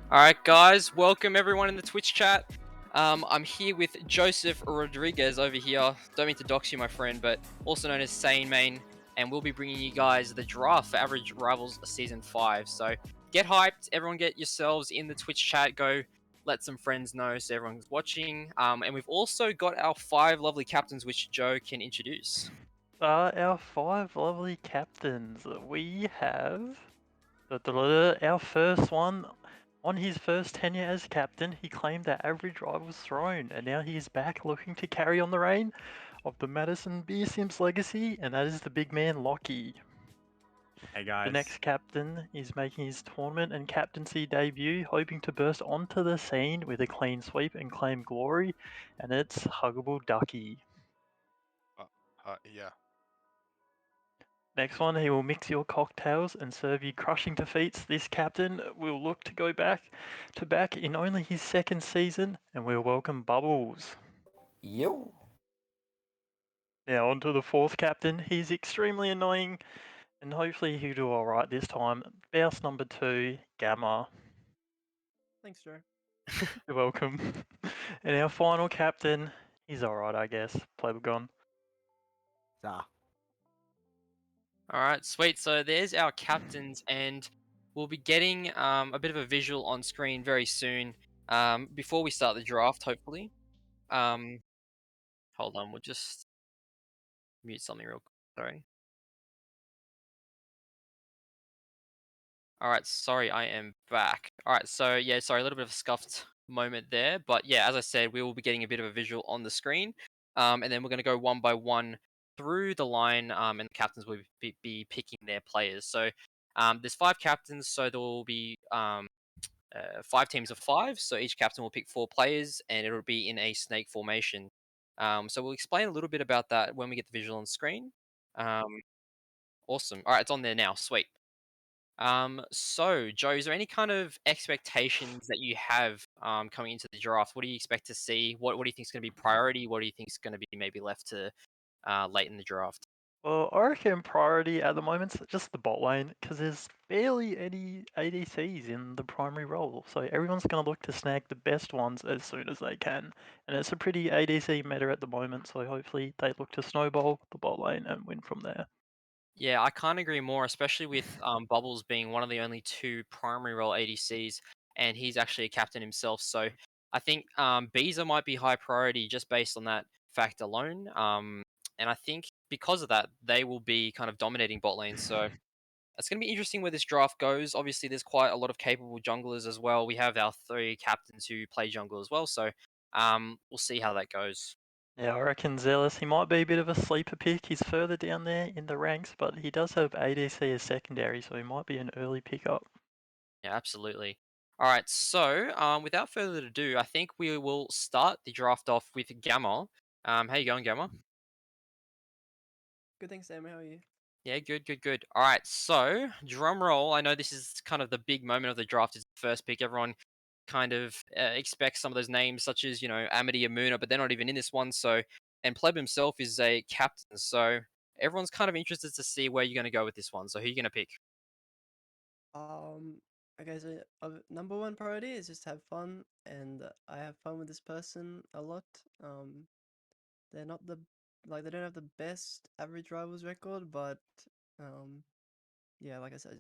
All right, guys, welcome everyone in the Twitch chat. I'm here with Joseph Rodriguez over here. Don't mean to dox you, my friend, but also known as Sane Main, and we'll be bringing you guys the draft for Average Rivals Season 5. So get hyped, everyone get yourselves in the Twitch chat, go let some friends know so everyone's watching. And we've also got our 5 lovely captains, which Joe can introduce. Our 5 lovely captains. We have our first one. On his first tenure as captain, he claimed that Average Rivals throne, and now he is back looking to carry on the reign of the Madison Beer Sims legacy, and that is the big man Lockie. Hey The guys. next captain is making his tournament and captaincy debut, hoping to burst onto the scene with a clean sweep and claim glory, and it's Huggable Ducky. Yeah. Next one, he will mix your cocktails and serve you crushing defeats. This captain will look to go back in only his second season, and we'll welcome Bubbles. Yo. Now on to the fourth captain. He's extremely annoying, and hopefully he'll do alright this time. Bouse number 2, Gamma. Thanks, Joe. You're welcome. And our final captain, he's alright, I guess. Plebagon. All right, sweet. So there's our captains, and we'll be getting a bit of a visual on screen very soon. Before we start the draft, hopefully. Hold on, we'll just mute something real quick. Sorry. All right, sorry, I am back. All right, so yeah, sorry, a little bit of a scuffed moment there, but yeah, as I said, we will be getting a bit of a visual on the screen, and then we're going to go one by one through the line, and the captains will be picking their players. So there's 5 captains, so there will be 5 teams of 5. So each captain will pick 4 players, and it'll be in a snake formation. So we'll explain a little bit about that when we get the visual on screen. Awesome. All right, it's on there now. Sweet. So Joe, is there any kind of expectations that you have coming into the draft? What do you expect to see? What do you think is going to be priority? What do you think is going to be maybe left to late in the draft? Well, I reckon priority at the moment's just the bot lane, because there's barely any ADCs in the primary role, so everyone's going to look to snag the best ones as soon as they can, and it's a pretty ADC meta at the moment, so hopefully they look to snowball the bot lane and win from there. Yeah, I can't agree more, especially with Bubbles being one of the only 2 primary role ADCs, and he's actually a captain himself. So I think Beezer might be high priority just based on that fact alone. And I think because of that, they will be kind of dominating bot lane. So it's going to be interesting where this draft goes. Obviously, there's quite a lot of capable junglers as well. We have our 3 captains who play jungle as well. So we'll see how that goes. Yeah, I reckon Zealous, he might be a bit of a sleeper pick, he's further down there in the ranks, but he does have ADC as secondary, so he might be an early pickup. Yeah, absolutely. All right, so without further ado, I think we will start the draft off with Gamma. How you going, Gamma? Good, thanks, Sam. How are you? Yeah, good, good, good. All right, so drum roll. I know this is kind of the big moment of the draft. Is the first pick. Everyone kind of expects some of those names, such as Amity and Muna, but they're not even in this one. So, and Pleb himself is a captain. So everyone's kind of interested to see where you're going to go with this one. So who are you going to pick? Okay, so number one priority is just have fun, and I have fun with this person a lot. They're not they don't have the best average rivals record, but yeah, like I said,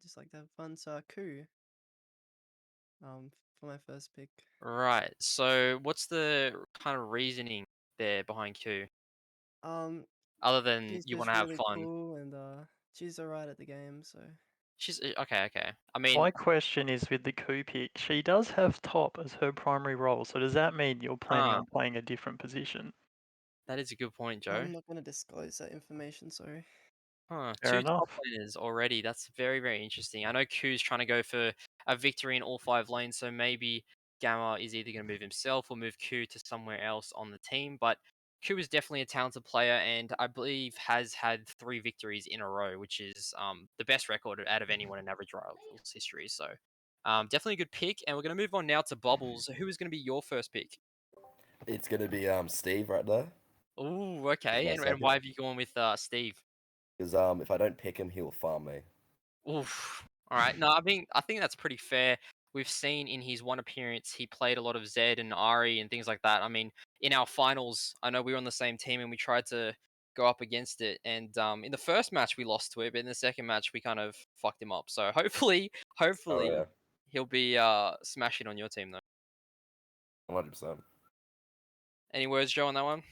just like to have fun. So Ku, for my first pick. Right. So what's the kind of reasoning there behind Q? Um, Other than she's you want just to have really fun. cool, and she's alright at the game. So She's okay, okay. I mean, My question is with the Ku pick, she does have top as her primary role, so does that mean you're planning on playing a different position? that is a good point, Joe. I'm not gonna disclose that information. Sorry. Huh, Fair 2 top enough. laners already. That's very, very interesting. I know Q's trying to go for a victory in all 5 lanes, so maybe Gamma is either going to move himself or move Q to somewhere else on the team. But Q is definitely a talented player, and I believe has had 3 victories in a row, which is the best record out of anyone in Average Rivals history. So definitely a good pick. And we're going to move on now to Bubbles. Who is going to be your first pick? It's gonna be Steve right there. Ooh, Is okay. my And second. why have you gone with Steve? Because if I don't pick him, he'll farm me. Oof. All right. No, I think that's pretty fair. we've seen in his one appearance, he played a lot of Zed and Ari and things like that. I mean, in our finals, I know we were on the same team and we tried to go up against it. And in the first match, we lost to it, but in the second match, we kind of fucked him up. So hopefully, Oh yeah, he'll be smashing on your team though. 100%. Any words, Joe, on that one?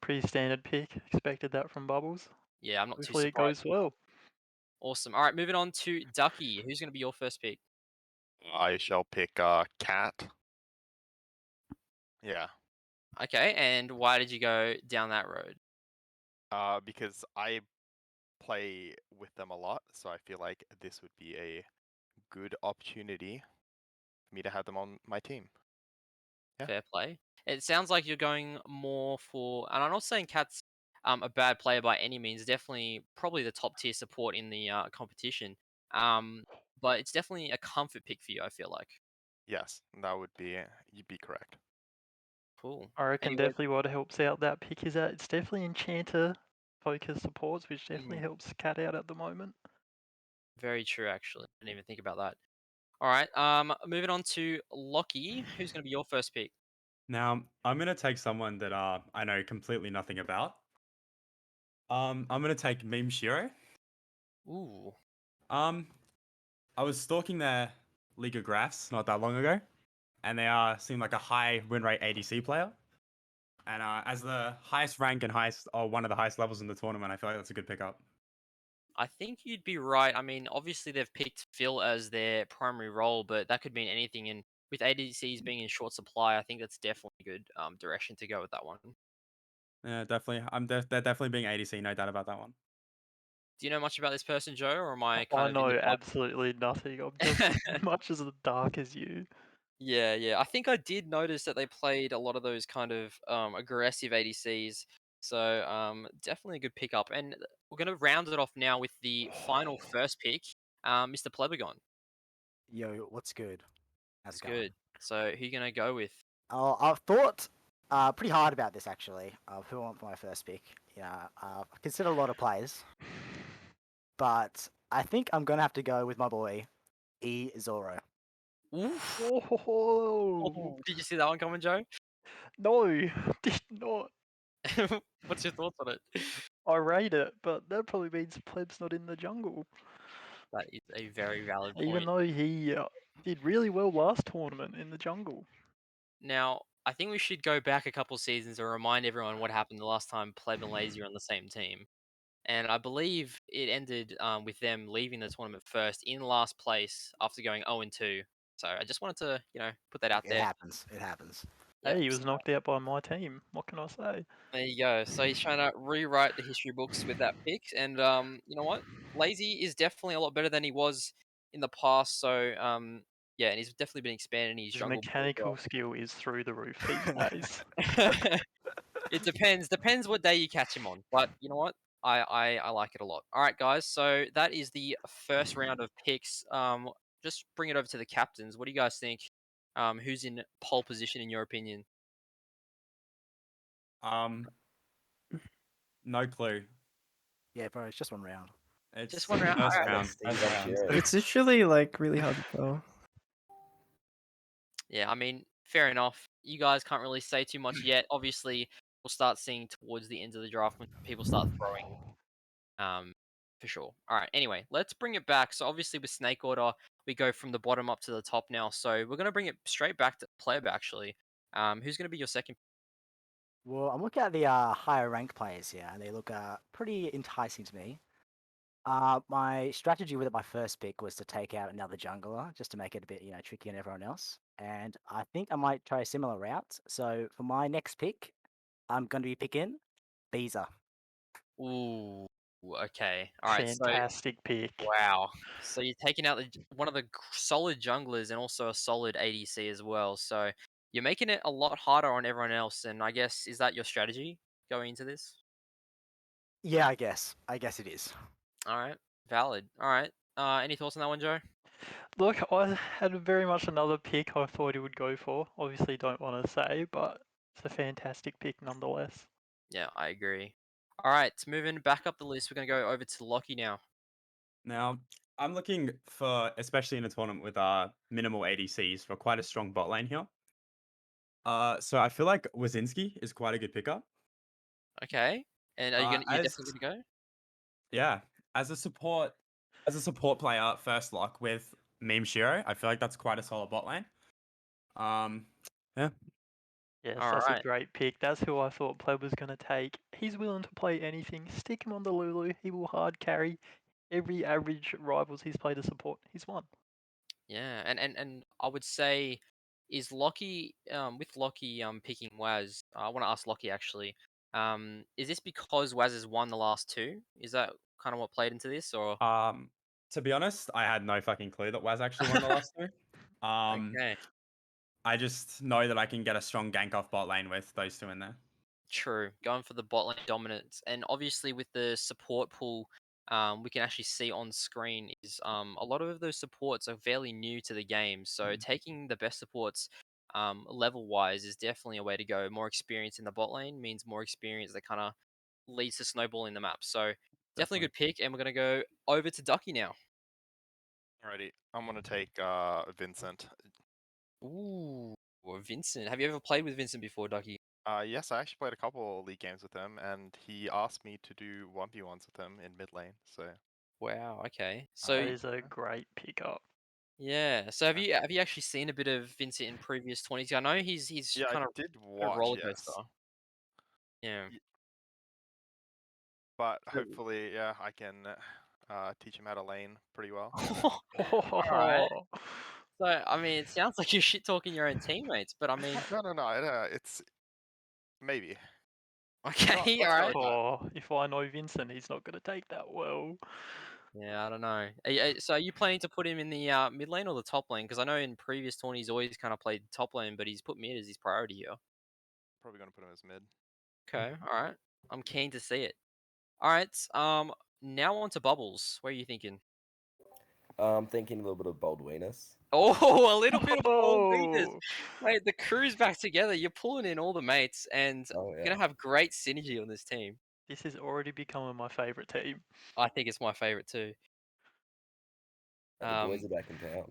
Pretty standard pick. Expected that from Bubbles. Yeah, I'm not too Hopefully it surprised. goes well. Awesome. All right, moving on to Ducky. Who's going to be your first pick? I shall pick Cat. Yeah. Okay, and why did you go down that road? Because I play with them a lot, so I feel like this would be a good opportunity for me to have them on my team. Yeah. Fair play. It sounds like you're going more for, and I'm not saying Cat's a bad player by any means. Definitely, probably the top tier support in the competition. But it's definitely a comfort pick for you. I feel like. Yes, that would be, you'd be correct. Cool. I reckon Anyway, definitely what helps out that pick is that it's definitely Enchanter focus supports, which definitely helps Cat out at the moment. very true. Actually, I didn't even think about that. All right. Moving on to Lockie. Who's going to be your first pick? Now, I'm going to take someone that I know completely nothing about. I'm going to take Meme Shiro. Ooh. I was stalking their League of Graphs not that long ago, and they seem like a high win rate ADC player. And as the highest rank and one of the highest levels in the tournament, I feel like that's a good pickup. I think you'd be right. I mean, obviously they've picked Phil as their primary role, but that could mean anything. And with ADCs being in short supply, I think that's definitely a good direction to go with that one. Yeah, definitely. They're definitely being ADC, no doubt about that one. Do you know much about this person, Joe, or am I I kind of in the know dark? absolutely nothing. I'm just as much as the dark as you. Yeah. I think I did notice that they played a lot of those kind of aggressive ADCs. So definitely a good pickup. And we're going to round it off now with the final first pick, Mr. Plebagon. Yo, what's good? How's It's it going? good. So who you going to go with? I've thought pretty hard about this actually. Who I want for my first pick? Yeah, I consider a lot of players, but I think I'm gonna have to go with my boy E Zoro. Oof. Oh, Did you see that one coming, Joe? no, did not. What's your thoughts on it? I rate it, but that probably means Pleb's not in the jungle. That is a very valid Even point. though he did really well last tournament in the jungle. Now, I think we should go back a couple seasons and remind everyone what happened the last time Pleb and Lazy were on the same team. And I believe it ended with them leaving the tournament first in last place after going 0-2. So I just wanted to, put that out It there. happens. It happens. Yep, Hey, he was so knocked out by my team. What can I say? there you go. So he's trying to rewrite the history books with that pick. And you know what? Lazy is definitely a lot better than he was in the past. So yeah, and he's definitely been expanding his His jungle build as well. mechanical skill is through the roof these days. It depends what day you catch him on. But you know what? I like it a lot. All right, guys. So that is the first round of picks. Just bring it over to the captains. What do you guys think? Who's in pole position in your opinion? No clue. Yeah, bro, it's just one round. It's Just one round. first Alright. round. Steve First round. Shiro. It's usually like really hard to tell. Yeah, I mean, fair enough. You guys can't really say too much yet. Obviously, we'll start seeing towards the end of the draft when people start throwing. For sure. All right. Anyway, let's bring it back. So obviously with Snake Order, we go from the bottom up to the top now. So we're gonna bring it straight back to Pleb actually. Who's gonna be your second? Well, I'm looking at the higher rank players here, and they look pretty enticing to me. My strategy with my first pick was to take out another jungler just to make it a bit, tricky on everyone else. And I think I might try a similar route. So for my next pick, I'm going to be picking Beezer. Ooh. Okay. All right. So Fantastic pick. wow. So you're taking out one of the solid junglers and also a solid ADC as well. So you're making it a lot harder on everyone else. And I guess is that your strategy going into this? Yeah, I guess. I guess it is. All right. Valid. All right. Any thoughts on that one, Joe? Look, I had very much another pick I thought he would go for. Obviously, don't want to say, but it's a fantastic pick nonetheless. Yeah, I agree. All right, moving back up the list, we're going to go over to Lockie now. Now, I'm looking for, especially in a tournament with minimal ADCs, for quite a strong bot lane here. So I feel like Wazinski is quite a good pickup. Okay. And are you gonna? You're As definitely gonna go? yeah, as a support player, first lock with Meme Shiro, I feel like that's quite a solid bot lane. Yeah, Yes, All that's a right. great pick. That's who I thought Pleb was going to take. He's willing to play anything. Stick him on the Lulu. He will hard carry every average rivals he's played as support. He's won. Yeah, and I would say, is Lockie with Lockie picking Waz? I want to ask Lockie actually. Is this because Waz has won the last two? Is that kind of what played into this, or? To be honest, I had no fucking clue that Waz actually won the last two. Okay, I just know that I can get a strong gank off bot lane with those two in there. true. Going for the bot lane dominance, and obviously with the support pool, we can actually see on screen is a lot of those supports are fairly new to the game. So taking the best supports level wise is definitely a way to go. More experience in the bot lane means more experience that kind of leads to snowballing the map. So definitely a good pick, and we're gonna go over to Ducky now. Alrighty, I'm gonna take Vincent. Ooh, Vincent. Have you ever played with Vincent before, Ducky? Yes, I actually played a couple league games with him, and he asked me to do 1v1s with him in mid lane. So Wow. Okay. That So is a great pickup. yeah. So have you actually seen a bit of Vincent in previous 20s? I know he's yeah, I kind of did a watch, roller yes, coaster. Yeah. but So- hopefully, yeah, I can teach him how to lane pretty well. All right. So I mean, it sounds like you're shit talking your own teammates, but I mean, No, it's maybe. okay. let's All go right. with that. Oh, if I know Vincent, he's not going to take that well. Yeah, I don't know. So are you planning to put him in the mid lane or the top lane? Because I know in previous tourneys he's always kind of played top lane, but he's put mid as his priority here. Probably gonna put him as mid. Okay, all right. I'm keen to see it. All right. Now on to Bubbles. What are you thinking? I'm thinking a little bit of bold Venus. Oh, a little bit of old Venus. Oh, Mate, the crew's back together. You're pulling in all the mates, and Oh you're yeah, gonna have great synergy on this team. this is already becoming my favourite team. I think it's my favorite too. and the boys Um, are back in town.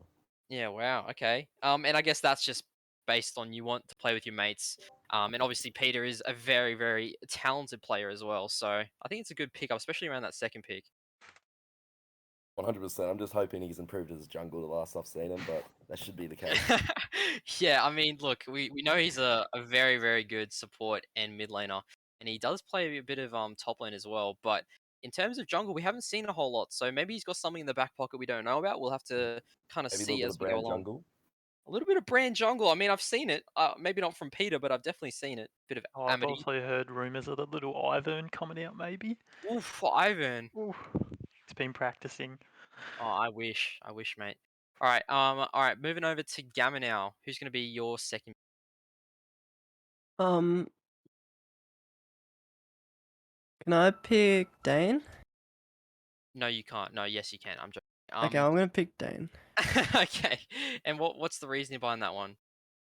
yeah, wow, okay. And I guess that's just based on you want to play with your mates. And obviously Peter is a very, very talented player as well. So I think it's a good pickup, especially around that second pick. 100%. I'm just hoping he's improved as jungle the last I've seen him, but that should be the case. Yeah, I mean, look, we know he's a very, very good support and mid laner, and he does play a bit of top lane as well. But in terms of jungle, we haven't seen a whole lot. So maybe he's got something in the back pocket we don't know about. We'll have to kind of Maybe a little see bit as of we go brand along. jungle. A little bit of brand jungle. I mean, I've seen it. Maybe not from Peter, but I've definitely seen it. Bit of Oh, I've Amity. also heard rumours of the little Ivern coming out, maybe. Oof, for Ivan. Ooh, he's been practicing. Oh, I wish, mate. All right. Moving over to Gamma now. Who's gonna be your second? Um, can I pick Dane? No, you can't. No, yes, you can. I'm joking. Okay, I'm gonna pick Dane. Okay. And what's the reasoning behind that one?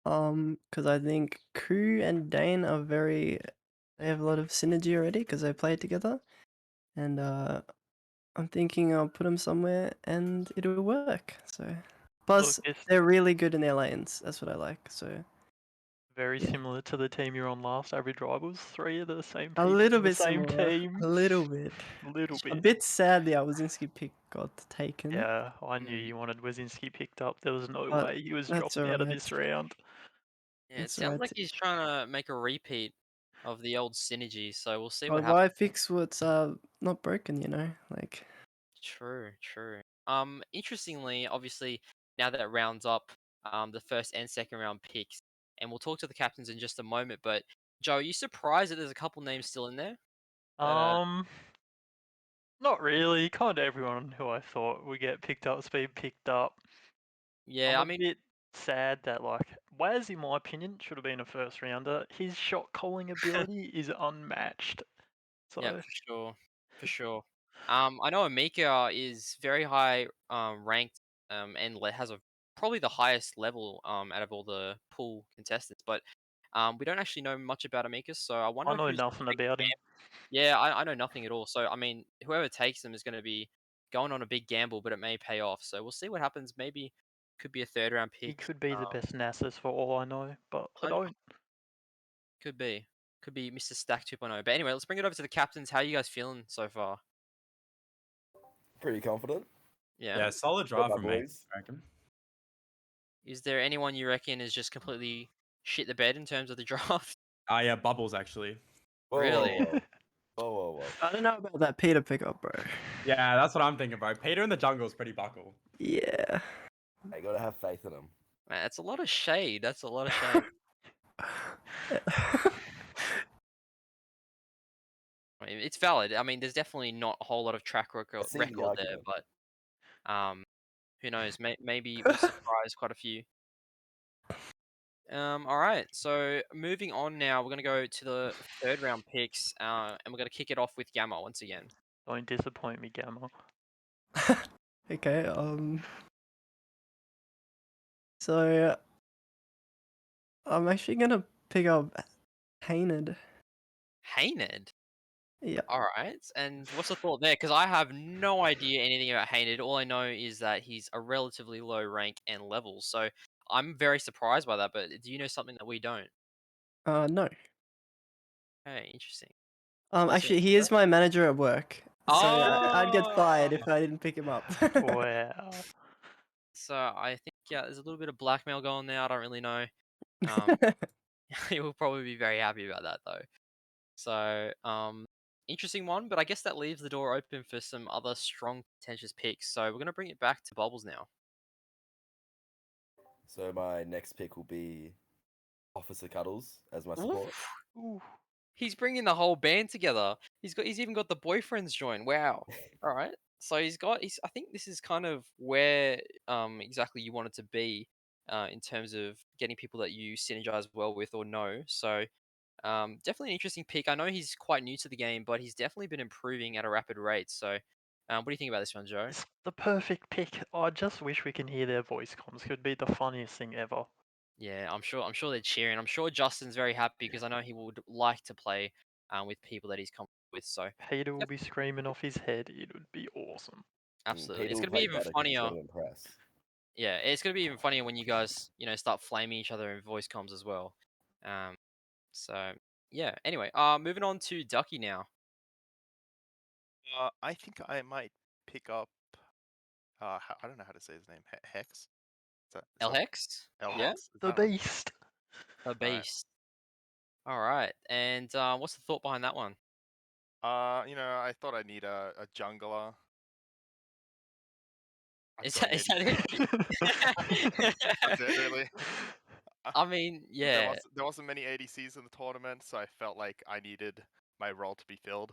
Because I think Crew and Dane are they have a lot of synergy already because they play together, and I'm thinking I'll put them somewhere and it'll work. So, plus Look, it's they're really good in their lanes. That's what I like. So very yeah. similar to the team you're on last, Average Rivals. 3 of the same A people little in the bit same similar. team. A little bit. Little A bit. bit sad the Alwazinski pick got taken. Yeah, I knew Mm. you wanted Wazinski picked up. There was no But way he was that's dropping out of alright. this round. Yeah, it That's sounds alright. like he's trying to make a repeat of the old synergy. So we'll see But what happens. why fix what's not broken? Like True, true. Interestingly, obviously, now that it rounds up, the first and second round picks, and we'll talk to the captains in just a moment. But Joe, are you surprised that there's a couple names still in there? That, Not really. Kind of everyone who I thought would get picked up has been picked up. yeah, I'm I a mean, bit sad that Waz, in my opinion, should have been a first rounder. His shot calling ability is unmatched. yeah, So for sure, for sure. I know Amika is very high ranked, and has a probably the highest level out of all the pool contestants. But we don't actually know much about Amika, so I I wonder know who's nothing about him. yeah, I know nothing at all. So I mean, whoever takes them is going to be going on a big gamble, but it may pay off. So we'll see what happens. Maybe could be a third round He pick. could be the best Nasus for all I know, but I I- don't. Could be. Could be Mr. Stack 2.0. But anyway, let's bring it over to the captains. How are you guys feeling so far? Pretty confident. Yeah. Yeah, solid Got draft my from me, boys. I reckon. Is there anyone you reckon is just completely shit the bed in terms of the draft? Yeah, Bubbles actually. Whoa, Really? Whoa, whoa, whoa, whoa. I don't know about that Peter pickup, bro. Yeah, that's what I'm thinking, bro. Peter in the jungle is pretty buckle. Yeah. I gotta have faith in him. Man, that's a lot of shade. That's a lot of shade. I mean, it's valid. I mean, there's definitely not a whole lot of track record, see the record there, argument. but who knows? Maybe we'll surprise quite a few. All right. So moving on now, we're gonna go to the third round picks, and we're gonna kick it off with Gamma once again. Don't disappoint me, Gamma. Okay. So I'm actually gonna pick up Hained. Hayned. Yeah. All right. And what's the thought there? Because I have no idea anything about Hayned. All I know is that he's a relatively low rank and level. So I'm very surprised by that. But do you know something that we don't? No. Hey, interesting. What's Actually, it? he is my manager at work. So I'd get fired Oh! if I didn't pick him up. Wow. So I think there's a little bit of blackmail going there. I don't really know. Um, he will probably be very happy about that though. So interesting one, but I guess that leaves the door open for some other strong contentious picks. So we're gonna bring it back to Bubbles now. So my next pick will be Officer Cuddles as my support. Ooh. He's bringing the whole band together. He's even got the boyfriends join. Wow. All right. So he's I think this is kind of where exactly you want it to be in terms of getting people that you synergize well with or know. So definitely an interesting pick. I know he's quite new to the game, but he's definitely been improving at a rapid rate. So what do you think about this one, Joe? It's the perfect pick. I just wish we can hear their voice comms. Could be the funniest thing ever. Yeah, I'm sure they're cheering. I'm sure Justin's very happy because I know he would like to play with people that he's comfortable with. So Peter will Yep. be screaming off his head. It would be awesome. absolutely, Peter it's will gonna be play even better 'cause he's funnier. gonna impress. Yeah, it's gonna be even funnier when you guys, start flaming each other in voice comms as well. Um, so yeah. Anyway, moving on to Ducky now. I think I might pick up. I don't know how to say his name. Hex. Is that Elhex, Elhex? yeah, Is The that right? beast. a beast. All right, and what's the thought behind that one? I thought I need a jungler. I Is thought that it? That's it, really. I mean, yeah. There wasn't many ADCs in the tournament, so I felt like I needed my role to be filled.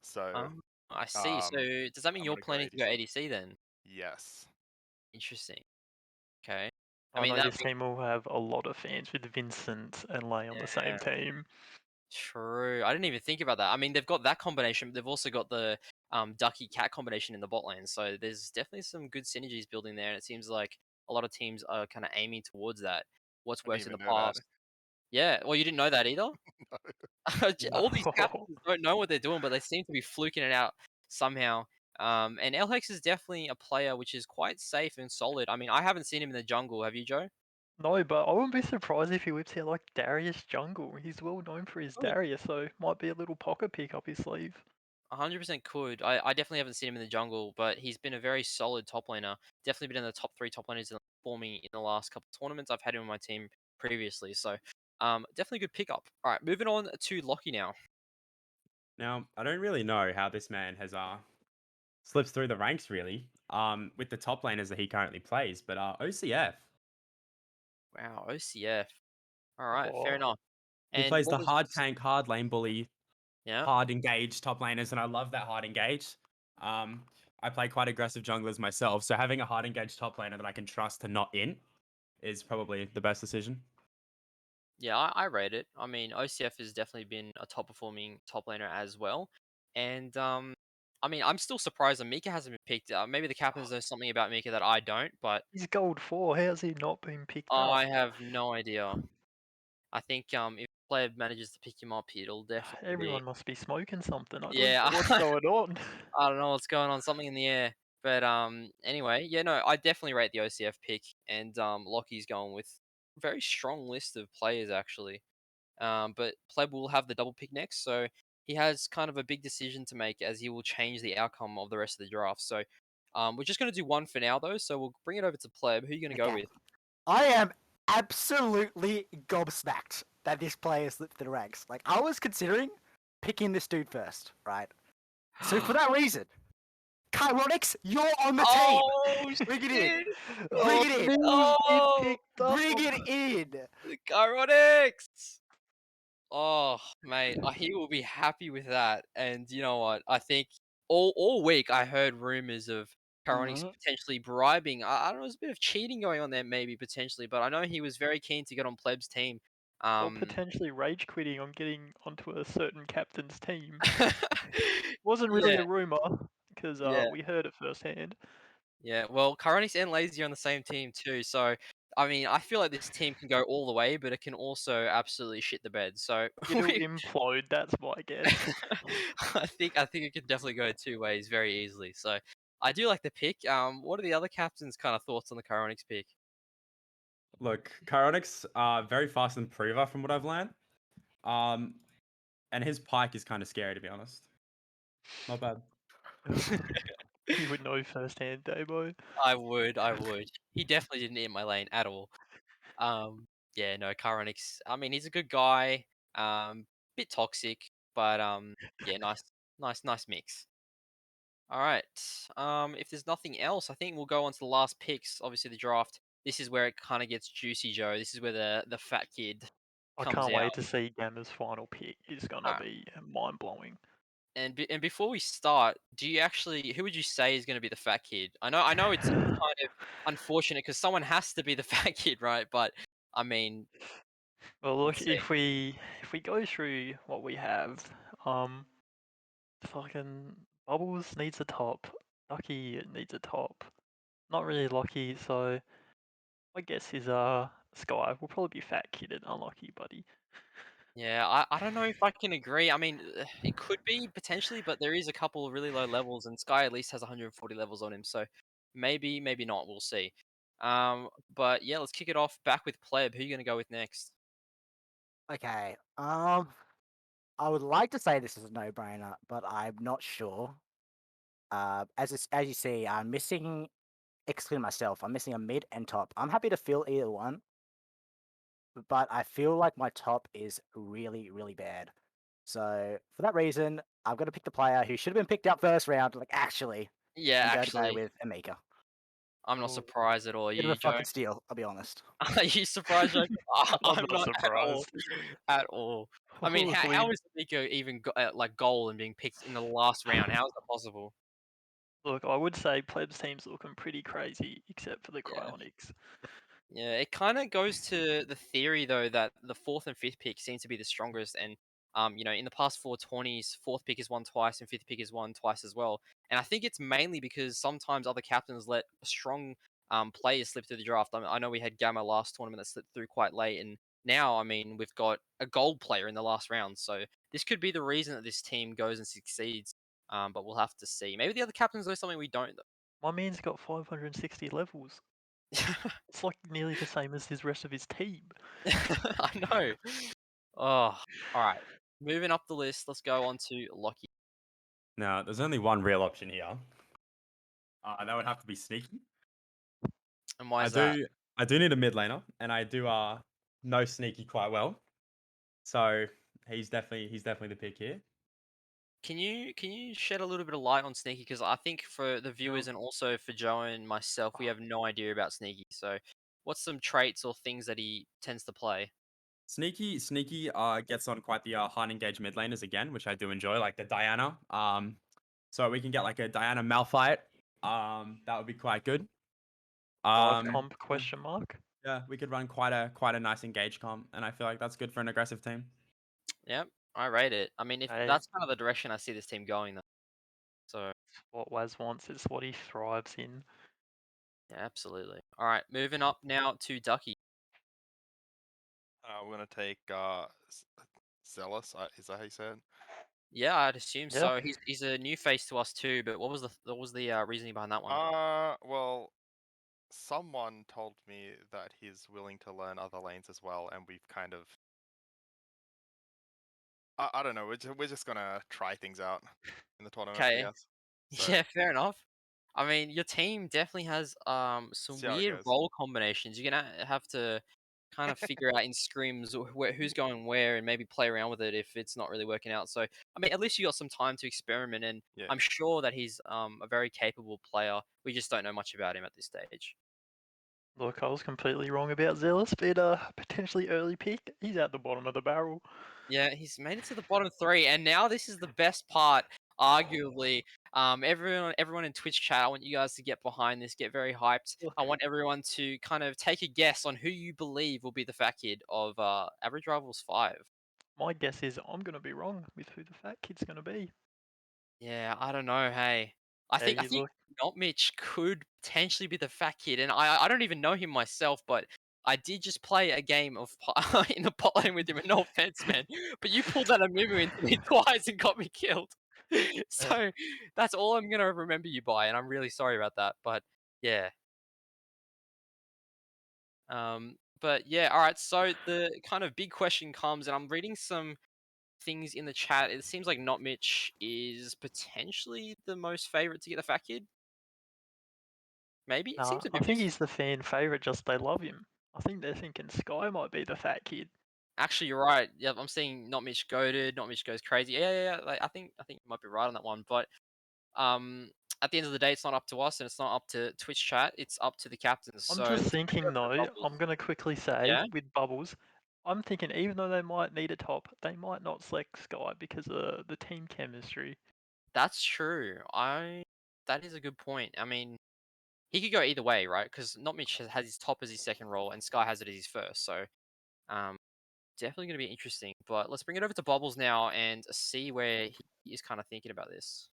So I see. So does that mean I'm you're gonna go planning to go ADC. ADC then? yes. Interesting. Okay. I I mean know that this team will have a lot of fans with Vincent and Lay on the same Yeah. team. True. I didn't even think about that. I mean, they've got that combination, but they've also got the Ducky Cat combination in the bot lane. So there's definitely some good synergies building there, and it seems like a lot of teams are kind of aiming towards that. What's I didn't worked in the even know that. past. Yeah. Well, you didn't know that either. All these captains don't know what they're doing, but they seem to be fluking it out somehow. And Elhex is definitely a player which is quite safe and solid. I mean, I haven't seen him in the jungle. Have you, Joe? No, but I wouldn't be surprised if he whips out like Darius Jungle. He's well known for his Good. Darius, so might be a little pocket pick up his sleeve. 100% could. I definitely haven't seen him in the jungle, but he's been a very solid top laner. Definitely been in the top 3 top laners for me in the last couple of tournaments. I've had him on my team previously, so definitely a good pickup. All right, moving on to Lockie now. Now, I don't really know how this man has slips through the ranks really. With the top laners that he currently plays, but OCF. Wow, OCF. All right, fair Oh. enough. He And plays what the was hard tank, hard lane bully, yeah. hard engaged top laners, and I love that hard engage. I play quite aggressive junglers myself, so having a hard engaged top laner that I can trust to not in is probably the best decision. Yeah, I rate it. I mean, OCF has definitely been a top performing top laner as well. And I mean, I'm still surprised that Mika hasn't been picked. Maybe the captains know something about Mika that I don't, but He's gold 4. How's he not been picked I up? have no idea. I think if a player manages to pick him up, it'll definitely Everyone be. must be smoking something. I don't Yeah, know what's going on. I don't know what's going on. Something in the air. But anyway, yeah, no, I definitely rate the OCF pick, and Lockie's going with a very strong list of players actually. But Pleb will have the double pick next, so he has kind of a big decision to make as he will change the outcome of the rest of the draft. So we're just going to do one for now, though. So we'll bring it over to Pleb. Who are you going to go Okay. with? I am absolutely gobsmacked that this player slipped through the ranks. Like, I was considering picking this dude first, right? So for that reason, Chironics, you're on the team. Oh Bring it in. shit! Bring it in. Oh, Bring it in. the Chironix! Oh, mate, he will be happy with that. And you know what? I think all week I heard rumors of Chironix Mhm. potentially bribing. I don't know, there's a bit of cheating going on there, maybe potentially, but I know he was very keen to get on Pleb's team. Or potentially rage quitting on getting onto a certain captain's team. Wasn't really yeah, a rumor because yeah. we heard it firsthand. Yeah, well, Karanix and Lazy are on the same team too, so I mean, I feel like this team can go all the way, but it can also absolutely shit the bed. So It'll we, implode. That's my guess. I think it could definitely go two ways very easily. So I do like the pick. What are the other captains' kind of thoughts on the Karanix pick? Look, Chironix are very fast improver from what I've learned. And his pike is kind of scary to be honest. Not bad. You would know firsthand, Dabo. I would. He definitely didn't hit my lane at all. Yeah, no, Karanix. I mean, he's a good guy. Bit toxic, but yeah, nice mix. All right. If there's nothing else, I think we'll go on to the last picks. Obviously, the draft. This is where it kind of gets juicy, Joe. This is where the fat kid I comes can't out. wait to see Gamma's final pick. It's gonna Alright. be mind blowing. And before we start, do you actually who would you say is going to be the fat kid? I know it's kind of unfortunate because someone has to be the fat kid, right? But I mean, Well, look, let's see. if we go through what we have, um, fucking Bubbles needs a top. Ducky needs a top. Not really Lucky, so my guess is Sky will probably be fat kid and unlucky, buddy. Yeah, I don't know if I can agree. I mean, it could be potentially, but there is a couple of really low levels, and Sky at least has 140 levels on him, so maybe not. We'll see. But yeah, let's kick it off back with Pleb. Who are you gonna go with next? Okay. I would like to say this is a no-brainer, but I'm not sure. As you see, I'm missing, excluding myself, I'm missing a mid and top. I'm happy to fill either one, but I feel like my top is really, really bad. So for that reason, I'm gonna pick the player who should have been picked up first round, like actually, Yeah, and going to go actually, with Amika. I'm not Oh, surprised at all. Bit of a You, Joe? fucking steal, I'll be honest. Are you surprised, Joe? I'm I'm not not at all. surprised. At all. I mean, Look, how is Nico even like goal and being picked in the last round? How is that possible? look, I would say Pleb's team's looking pretty crazy, except for the Yeah. Cryonics. Yeah, it kind of goes to the theory though that the fourth and fifth pick seem to be the strongest, and in the past 420s, fourth pick is won twice and fifth pick is won twice as well. And I think it's mainly because sometimes other captains let strong players slip through the draft. I know we had Gamma last tournament that slipped through quite late, and now I mean we've got a gold player in the last round, so this could be the reason that this team goes and succeeds. But we'll have to see. Maybe the other captains know something we don't. My man's got 560 levels. It's like nearly the same as his rest of his team. I know. Oh, all right. Moving up the list, let's go on to Lockie. Now, there's only one real option here. That would have to be Sneaky. And why I is that? I do need a mid laner, and I do know Sneaky quite well. So he's definitely the pick here. Can you shed a little bit of light on Sneaky? Because I think for the viewers and also for Joe and myself, we have no idea about Sneaky. So, what's some traits or things that he tends to play? Sneaky gets on quite the hard engaged mid laners again, which I do enjoy, like the Diana. So we can get like a Diana Malphite. That would be quite good. Live Um, comp question mark. yeah, we could run quite a nice engage comp, and I feel like that's good for an aggressive team. Yep, I rate it. I mean, if Hey, that's kind of the direction I see this team going, though. So, it's what Waz wants. It's what he thrives in. yeah, absolutely. All right, moving up now to Ducky. We're gonna take Zealous. Is that how you say it? Yeah, I'd assume Yeah. so. He's a new face to us too. But what was the reasoning behind that one? Well, someone told me that he's willing to learn other lanes as well, and we've kind of. I don't know. We're just gonna try things out in the tournament, I Okay. guess. So Yeah, fair enough. I mean, your team definitely has some see how it weird goes. role combinations. You're gonna have to kind of figure out in scrims who's going where and maybe play around with it if it's not really working out. So I mean, at least you got some time to experiment, and Yeah. I'm sure that he's a very capable player. We just don't know much about him at this stage. Look, I was completely wrong about Zealous, but potentially early pick. He's at the bottom of the barrel. Yeah, he's made it to the bottom three, and now this is the best part, arguably. Everyone in Twitch chat, I want you guys to get behind this, get very hyped. I want everyone to kind of take a guess on who you believe will be the fat kid of Average Rivals 5. My guess is I'm gonna be wrong with who the fat kid's gonna be. Yeah, I don't know. Hey, I think Hey, look, Not Mitch could potentially be the fat kid, and I don't even know him myself, but I did just play a game of in the pot lane with him, and no offense, man, but you pulled that Amumu into me twice and got me killed. So that's all I'm gonna remember you by, and I'm really sorry about that. But yeah, but yeah, all right. So the kind of big question comes, and I'm reading some things in the chat. It seems like Not Mitch is potentially the most favorite to get the fat kid. Maybe it nah, seems a I bit think 50. he's the fan favorite. Just they love him. I think they're thinking Sky might be the fat kid. Actually, you're right. Yeah, I'm seeing Not Mitch goated. Not Mitch goes crazy. Yeah. Like, I think you might be right on that one. But um, at the end of the day, it's not up to us, and it's not up to Twitch chat. It's up to the captains. I'm So just let's bring it thinking over to though. Bubbles. I'm gonna quickly say Yeah, with Bubbles, I'm thinking even though they might need a top, they might not select Sky because of the team chemistry. that's true. That is a good point. I mean, he could go either way, right? Because Not Mitch has his top as his second role, and Sky has it as his first. So um, definitely going to be interesting. But let's bring it over to Bubbles now and see where he is kind of thinking about this.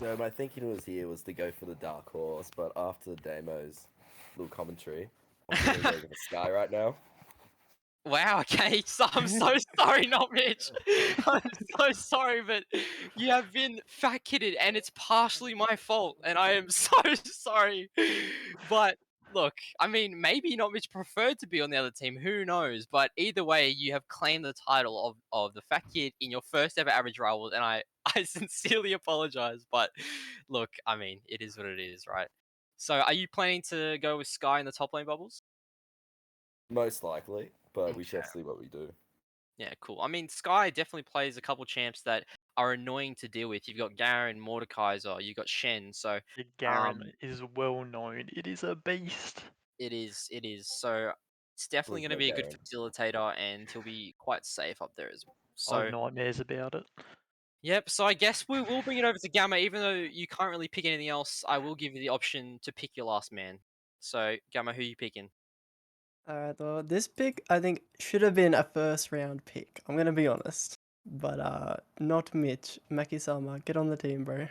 So my thinking was to go for the dark horse, but after Damo's little commentary, I'm gonna go with the Sky right now. Wow, okay, so I'm so sorry, Not Mitch. I'm so sorry, but you have been fat kidded, and it's partially my fault, and I am so sorry. But look, I mean, maybe Not Mitch preferred to be on the other team, who knows? But either way, you have claimed the title of the fat kid in your first ever average rivals, and I sincerely apologize. But look, I mean, it is what it is, right? So are you planning to go with Sky in the top lane, Bubbles? Most likely, but we shall see what we do. Yeah, cool. I mean, Sky definitely plays a couple champs that are annoying to deal with. You've got Garen, Mordekaiser, you've got Shen. So The Garen um, is well known. It is a beast. it is. So it's definitely Please going to no be a good Garen. facilitator, and he'll be quite safe up there as well. I have So nightmares about it. yep. So I guess we'll bring it over to Gamma. Even though you can't really pick anything else, I will give you the option to pick your last man. So Gamma, who you picking? Alright, well, this pick I think should have been a first round pick. I'm gonna be honest, but not Mitch. Maki Sama, get on the team, bro.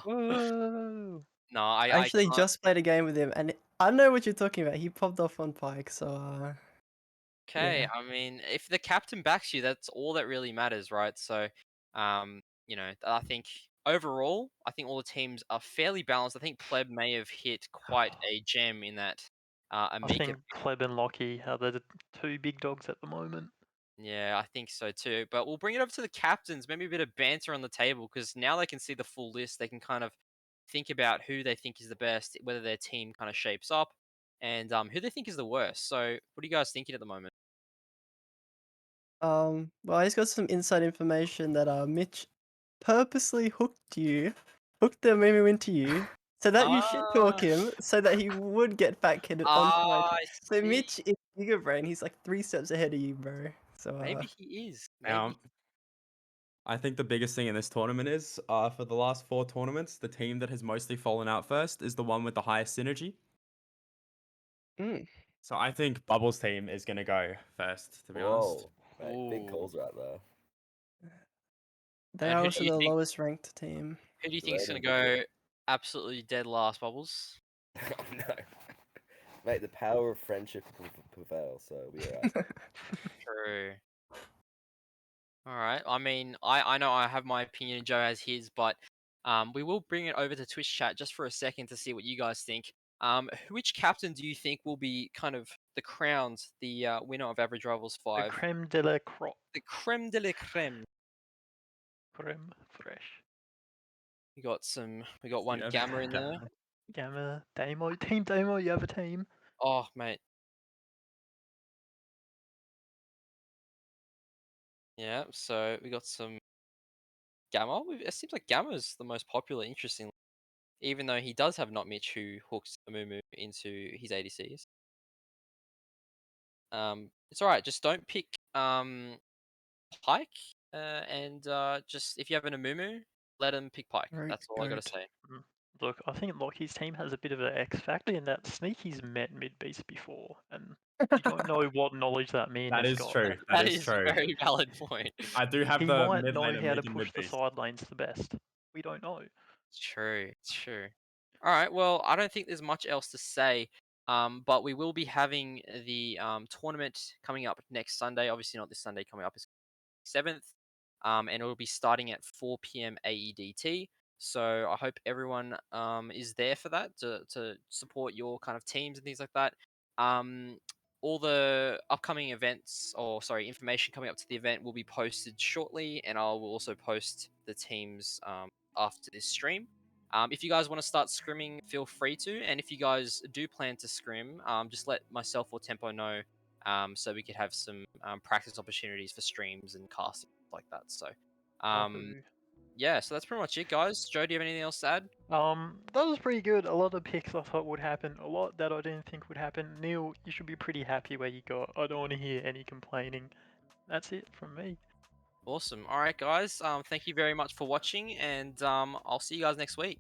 Whoa! No, I I actually can't. just played a game with him, and I know what you're talking about. He popped off on Pike, so Okay, yeah. I mean, if the captain backs you, that's all that really matters, right? So, I think overall, I think all the teams are fairly balanced. I think Pleb may have hit quite a gem in that I Amika. think Pleb and Lockie are the two big dogs at the moment. Yeah, I think so too. But we'll bring it over to the captains, maybe a bit of banter on the table because now they can see the full list. They can kind of think about who they think is the best, whether their team kind of shapes up, and who they think is the worst. So, what are you guys thinking at the moment? Well, I just got some inside information that Mitch purposely hooked the Mimu into you, so that you shit talk Ah, him, so that he would get fat kidded on Fight. I So see. Mitch is Giga Brain. He's like 3 steps ahead of you, bro. So Maybe he is. Now, Maybe. I think the biggest thing in this tournament is, for the last 4 tournaments, the team that has mostly fallen out first is the one with the highest synergy. Mm. So I think Bubbles' team is going to go first, to be honest. Whoa, mate, big Ooh. calls right there. They And are who do also you the think? lowest ranked team. Who do you think is going Rating to go absolutely dead last, Bubbles? Oh no, mate, the power of friendship will prevail. So we are right. True. All right. I mean, I know I have my opinion, Joe has his, but we will bring it over to Twitch chat just for a second to see what you guys think. Which captain do you think will be kind of the crowned, the winner of Average Rivals The 5? creme de la crop. The creme de la creme. Creme fresh. We got one Yeah, Gamma in there. Gamma, Damo, Team Damo, you have a team. Oh, mate. Yeah, so we got some Gamma. It seems like Gamma's the most popular, interestingly, even though he does have Not Mitch who hooks Amumu into his ADCs. It's alright, just don't pick Pike, and just if you have an Amumu, let him pick Pike. Very That's all I gotta good. say. Look, I think Lockie's team has a bit of an X factor in that Sneaky's met mid beast before, and you don't know what knowledge that man That has is got. true. That is is true. a very valid point. I do have He the might mid know lane and how to Megan push mid the beast. side lanes the best. We don't know. It's true. It's true. All right. Well, I don't think there's much else to say. But we will be having the tournament coming up next Sunday. Obviously, not this Sunday coming up. It's 7th. And it will be starting at 4 p.m. AEDT. So I hope everyone is there for that to support your kind of teams and things like that. All the upcoming events, or sorry, information coming up to the event will be posted shortly, and I will also post the teams after this stream. If you guys want to start scrimming, feel free to. And if you guys do plan to scrim, just let myself or Tempo know, so we could have some practice opportunities for streams and casting like that. So, Wahoo. yeah. So that's pretty much it, guys. Joe, do you have anything else to add? That was pretty good. A lot of picks I thought would happen, a lot that I didn't think would happen. Neil, you should be pretty happy where you got. I don't want to hear any complaining. That's it from me. Awesome. All right, guys. Thank you very much for watching, and I'll see you guys next week.